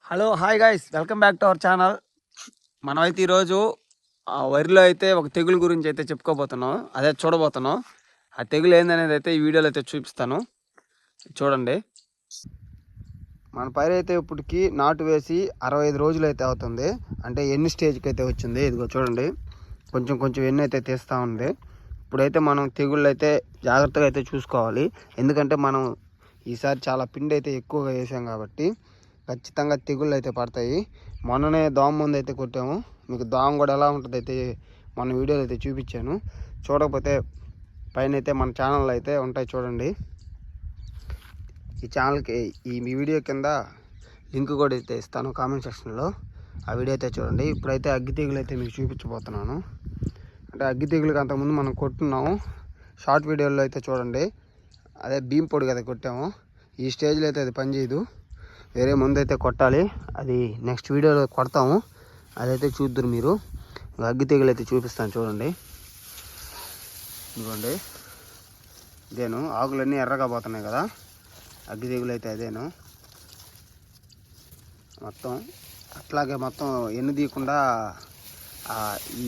Hello hi guys, welcome back to our channel. మనమైతే ఈరోజు వరిలో అయితే ఒక తెగులు గురించి అయితే చెప్పుకోబోతున్నాం, అదే చూడబోతున్నాం. ఆ తెగులు ఏందనేది అయితే ఈ వీడియోలో అయితే చూపిస్తాను, చూడండి. మన పైరు అయితే ఇప్పటికి నాటు వేసి 65 రోజులు అయితే అవుతుంది. అంటే ఎన్ని స్టేజ్కి అయితే వచ్చింది, ఇదిగో చూడండి. కొంచెం కొంచెం ఎన్ని అయితే తీస్తూ ఉంది. ఇప్పుడైతే మనం తెగుళ్ళు అయితే జాగ్రత్తగా అయితే చూసుకోవాలి. ఎందుకంటే మనం ఈసారి చాలా పిండి అయితే ఎక్కువగా వేసాం కాబట్టి ఖచ్చితంగా తెగుళ్ళు అయితే పడతాయి. మొన్ననే దోమ మందు అయితే కొట్టాము. మీకు దోమ కూడా ఎలా ఉంటుంది అయితే మన వీడియోలో అయితే చూపించాను. చూడకపోతే పైన అయితే మన ఛానల్ అయితే ఉంటాయి, చూడండి. ఈ ఛానల్కి ఈ వీడియో కింద లింక్ కూడా అయితే ఇస్తాను కామెంట్ సెక్షన్లో. ఆ వీడియో అయితే చూడండి. ఇప్పుడైతే అగ్గి తెగులు అయితే మీకు చూపించబోతున్నాను. అంటే అగ్గి తెగులుకి అంతకుముందు మనం కొట్టున్నాము, షార్ట్ వీడియోలో అయితే చూడండి. అదే భీమ్ పొడి కదా కొట్టాము. ఈ స్టేజ్లో అయితే అది పనిచేయదు, వేరే మందు అయితే కొట్టాలి. అది నెక్స్ట్ వీడియోలో కొడతాము, అదైతే చూద్దరు మీరు. అగ్గి తెగులు అయితే చూపిస్తాను, చూడండి. ఇదిగోండి, ఇదేను ఆకులన్నీ ఎర్రగా పోతున్నాయి కదా, అగ్గి తెగులు అయితే అదేను. మొత్తం అట్లాగే మొత్తం ఎన్ని తీయకుండా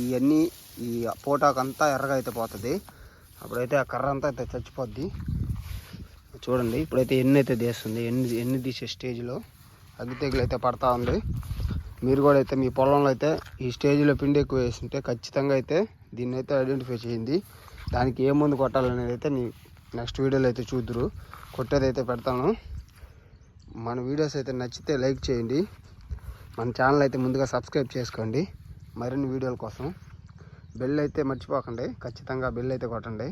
ఇవన్నీ ఈ పోటాకంతా ఎర్రగా అయితే పోతుంది. అప్పుడైతే ఆ కర్ర అంతా అయితే చచ్చిపోద్ది. చూడండి, ఇప్పుడైతే ఎన్ని అయితే తీస్తుంది, ఎన్ని తీసే స్టేజ్లో అగ్గి తెగులు అయితే పడతా ఉంది. మీరు కూడా అయితే మీ పొలంలో అయితే ఈ స్టేజ్లో పిండి ఎక్కువ వేస్తుంటే ఖచ్చితంగా అయితే దీన్ని అయితే ఐడెంటిఫై చేయండి. దానికి ఏ మందు కొట్టాలనేది అయితే నెక్స్ట్ వీడియోలో అయితే చూద్దరు. కొట్టేది అయితే పెడతాను. మన వీడియోస్ అయితే నచ్చితే లైక్ చేయండి. మన ఛానల్ అయితే ముందుగా సబ్స్క్రైబ్ చేసుకోండి మరిన్ని వీడియోల కోసం. బెల్ అయితే మర్చిపోకండి, ఖచ్చితంగా బెల్ అయితే కొట్టండి.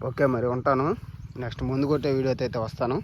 ఓకే, మరి ఉంటాను. నెక్స్ట్ ముందు కొట్టే వీడియోతో అయితే వస్తాను.